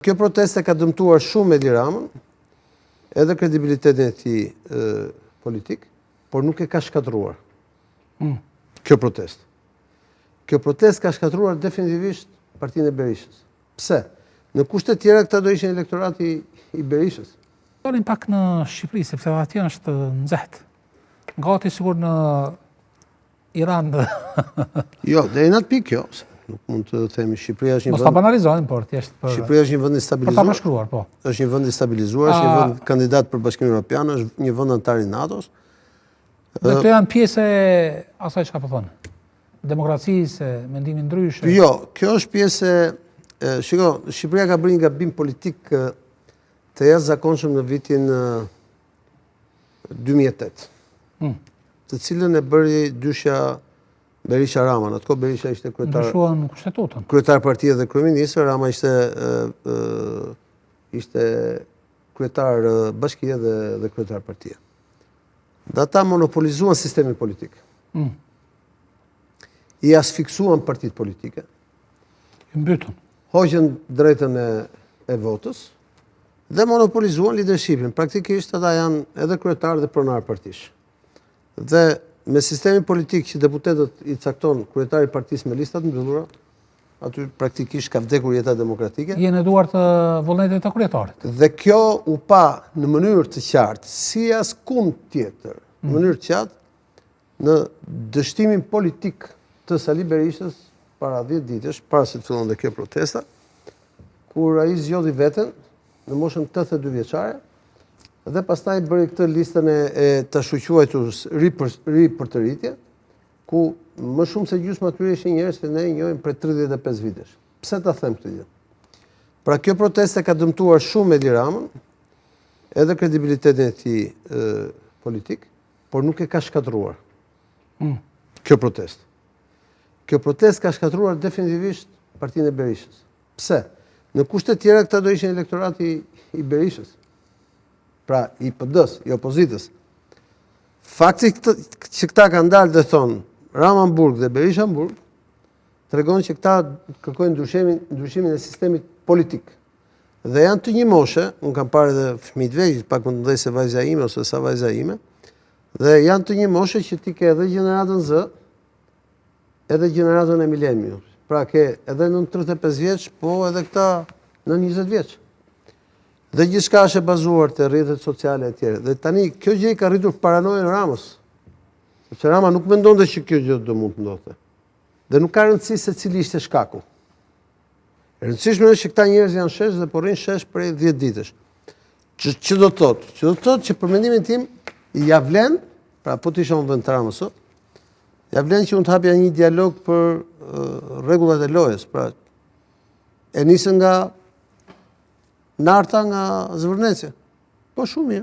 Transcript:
Kjo proteste ka dëmtuar shumë Edi Ramën, edhe kredibilitetin e tij politik, por nuk e ka shkatruar. Kjo protestë. Kjo protestë ka shkatruar definitivisht partinë e Berishës. Pse? Në kushte tjera këta do ishin elektorati i Berishës. Dalim pak në Shqipëri, sepse atje është nxehtë. Gati sigur në Iran. Jo, deri në atë pikë kjo. Nuk mund të themi Shqipëria është një vend. Mos ta banalizojmë, por thjesht për Shqipëria është një vend i stabilizuar. Për ta përshkruar, po. Është një vend i stabilizuar, është një vend kandidat për Bashkimin Evropian, është një vend antar i NATO-s. Dhe këto janë pjesë e asaj çka po thonë. Demokracisë, mendimi ndryshe. Jo, kjo është pjesë e shiko, Shqipëria ka bërë një gabim politik të jashtëzakonshëm në vitin 2008. Të cilën e bëri dyshja Berisha Rama. Në atë kohë Berisha ishte ndryshuan kushtetutën. Kryetar partie dhe kryeminist, Rama ishte kryetar bashkie dhe kryetar partie. Dhe ata monopolizuan sistemin politik. I asfiksuan partitë politike. I mbytën. Hoqën drejtën e votës dhe monopolizuan leadershipin. Praktikisht ata janë edhe kryetar dhe pronar partish. Dhe me sistemin politik që deputetët i cakton kryetari i partisë me listat mbyllura, aty praktikisht ka vdekur jeta demokratike. Jenë eduar të vullnetit të kryetarit. Dhe kjo u pa në mënyrë të qartë, si askund tjetër, në mënyrë të qartë, në dështimin politik të Sali Berishës para 10 ditësh, para se të fillon dhe kjo protesta, kur ai zgjodhi veten në moshën 82 vjeçare, dhe pastaj bëri këtë listën e të shuquajturës ripërtëritje, ku më shumë se gjysmë atyre ishin njerëz që ne njohim për 35 vitesh. Pse ta them këtë gjë? Pra kjo proteste ka dëmtuar shumë Edi Ramën, edhe kredibilitetin e tij politik, por nuk e ka shkatruar. Kjo protestë. Kjo protestë ka shkatruar definitivisht partinë e Berishës. Pse? Në kushte tjera këta do ishin elektorati i Berishës. Pra i PD-s, i opozitës. Fakti që këta kanë dalë dhe thonë Rama në burg dhe Berisha në burg, tregon që këta kërkojnë ndryshimin e sistemit politik. Dhe janë të një moshe, unë kam parë edhe fëmijë të vegjël, pak më të mëdhenj se vajza ime ose sa vajza ime, dhe janë të një moshe që ti ke edhe gjeneratën Z, edhe gjeneratën e mileniumit. Pra ke edhe në 35 vjeç, po edhe këta në 20 vjeç. Dhe gjithçka është e bazuar te rrjetet sociale e tjera. Dhe tani kjo gjë i ka rritur paranojën Ramës. Sepse Rama nuk mendonte që kjo gjë do mund të ndodhte. Dhe nuk ka rëndësi se cili ishte shkaku. E rëndësishme është që këta njerëz janë shesh dhe po rrin shesh prej 10 ditësh. Që do të thotë? Që do të thotë që për mendimin tim ja vlen, pra po të isha unë vend të Ramës sot, ja vlen që unë të hapja një dialog për rregullat e lojës. Pra e nisën nga Narta nga Zvërnecia. Po shumë mirë.